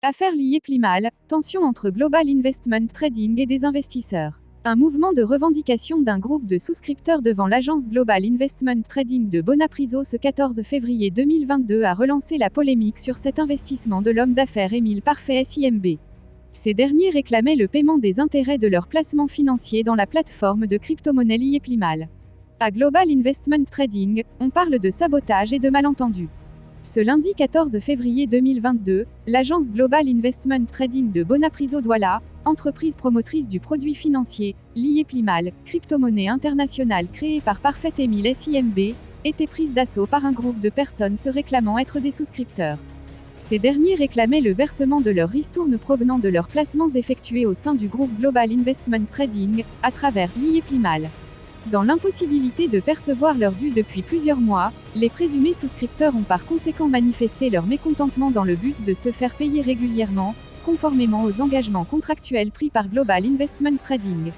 Affaire liée Plimal, tension entre Global Investment Trading et des investisseurs. Un mouvement de revendication d'un groupe de souscripteurs devant l'agence Global Investment Trading de Bonapriso ce 14 février 2022 a relancé la polémique sur cet investissement de l'homme d'affaires Émile Parfait SIMB. Ces derniers réclamaient le paiement des intérêts de leurs placements financiers dans la plateforme de crypto-monnaie liée Plimal. À Global Investment Trading, on parle de sabotage et de malentendus. Ce lundi 14 février 2022, l'agence Global Investment Trading de Bonapriso Douala, entreprise promotrice du produit financier, lié Plimal, crypto-monnaie internationale créée par Parfait Émile SIMB, était prise d'assaut par un groupe de personnes se réclamant être des souscripteurs. Ces derniers réclamaient le versement de leurs ristournes provenant de leurs placements effectués au sein du groupe Global Investment Trading, à travers lié Plimal. Dans l'impossibilité de percevoir leur dû depuis plusieurs mois, les présumés souscripteurs ont par conséquent manifesté leur mécontentement dans le but de se faire payer régulièrement, conformément aux engagements contractuels pris par Global Investment Trading.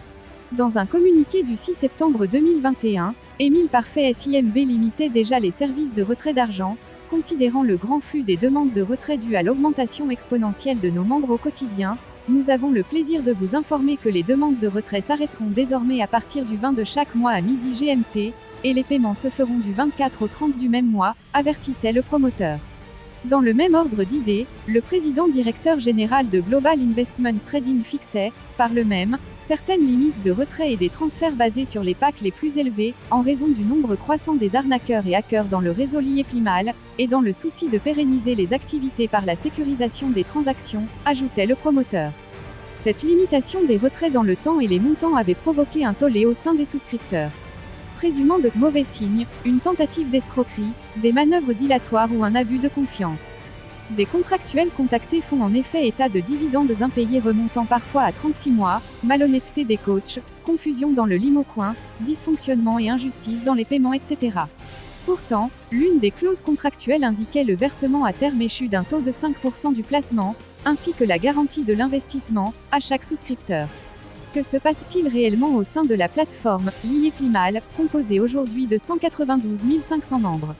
Dans un communiqué du 6 septembre 2021, Émile Parfait SIMB limitait déjà les services de retrait d'argent, considérant le grand flux des demandes de retrait dues à l'augmentation exponentielle de nos membres au quotidien. Nous avons le plaisir de vous informer que les demandes de retrait s'arrêteront désormais à partir du 20 de chaque mois à midi GMT, et les paiements se feront du 24 au 30 du même mois, avertissait le promoteur. Dans le même ordre d'idées, le président directeur général de Global Investment Trading fixait, par le même, certaines limites de retrait et des transferts basés sur les packs les plus élevés, en raison du nombre croissant des arnaqueurs et hackers dans le réseau lié Plimal, et dans le souci de pérenniser les activités par la sécurisation des transactions, ajoutait le promoteur. Cette limitation des retraits dans le temps et les montants avait provoqué un tollé au sein des souscripteurs. Présumant de mauvais signes, une tentative d'escroquerie, des manœuvres dilatoires ou un abus de confiance. Des contractuels contactés font en effet état de dividendes impayés remontant parfois à 36 mois, malhonnêteté des coachs, confusion dans le limocoin, dysfonctionnement et injustice dans les paiements, etc. Pourtant, l'une des clauses contractuelles indiquait le versement à terme échu d'un taux de 5% du placement, ainsi que la garantie de l'investissement, à chaque souscripteur. Que se passe-t-il réellement au sein de la plateforme lié Plimal, composée aujourd'hui de 192 500 membres?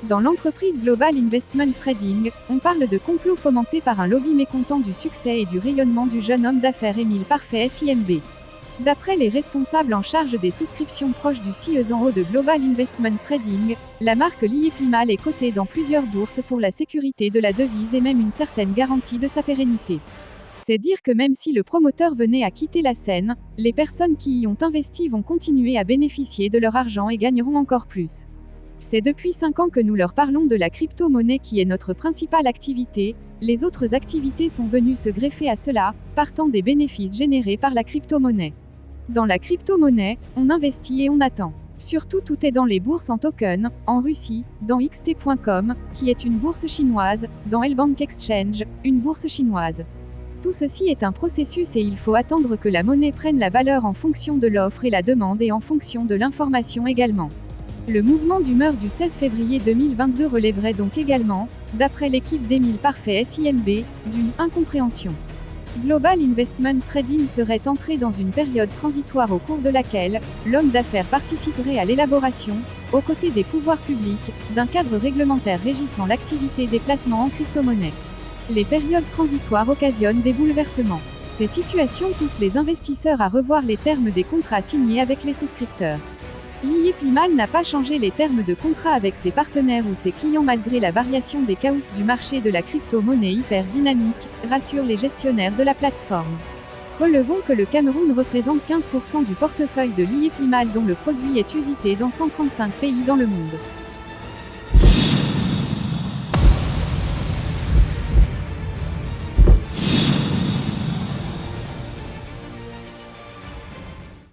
Dans l'entreprise Global Investment Trading, on parle de complot fomenté par un lobby mécontent du succès et du rayonnement du jeune homme d'affaires Émile Parfait SIMB. D'après les responsables en charge des souscriptions proches du CEO de Global Investment Trading, la marque lié Plimal est cotée dans plusieurs bourses pour la sécurité de la devise et même une certaine garantie de sa pérennité. C'est dire que même si le promoteur venait à quitter la scène, les personnes qui y ont investi vont continuer à bénéficier de leur argent et gagneront encore plus. C'est depuis 5 ans que nous leur parlons de la crypto-monnaie qui est notre principale activité, les autres activités sont venues se greffer à cela, partant des bénéfices générés par la crypto-monnaie. Dans la crypto-monnaie, on investit et on attend. Surtout tout est dans les bourses en token, en Russie, dans xt.com, qui est une bourse chinoise, dans Lbank Exchange, une bourse chinoise. Tout ceci est un processus et il faut attendre que la monnaie prenne la valeur en fonction de l'offre et la demande et en fonction de l'information également. Le mouvement d'humeur du 16 février 2022 relèverait donc également, d'après l'équipe d'Émile Parfait SIMB, d'une incompréhension. Global Investment Trading serait entré dans une période transitoire au cours de laquelle l'homme d'affaires participerait à l'élaboration, aux côtés des pouvoirs publics, d'un cadre réglementaire régissant l'activité des placements en crypto-monnaie. Les périodes transitoires occasionnent des bouleversements. Ces situations poussent les investisseurs à revoir les termes des contrats signés avec les souscripteurs. Lié Plimal n'a pas changé les termes de contrat avec ses partenaires ou ses clients malgré la variation des caouts du marché de la crypto-monnaie hyper dynamique, rassurent les gestionnaires de la plateforme. Relevons que le Cameroun représente 15% du portefeuille de lié Plimal dont le produit est usité dans 135 pays dans le monde.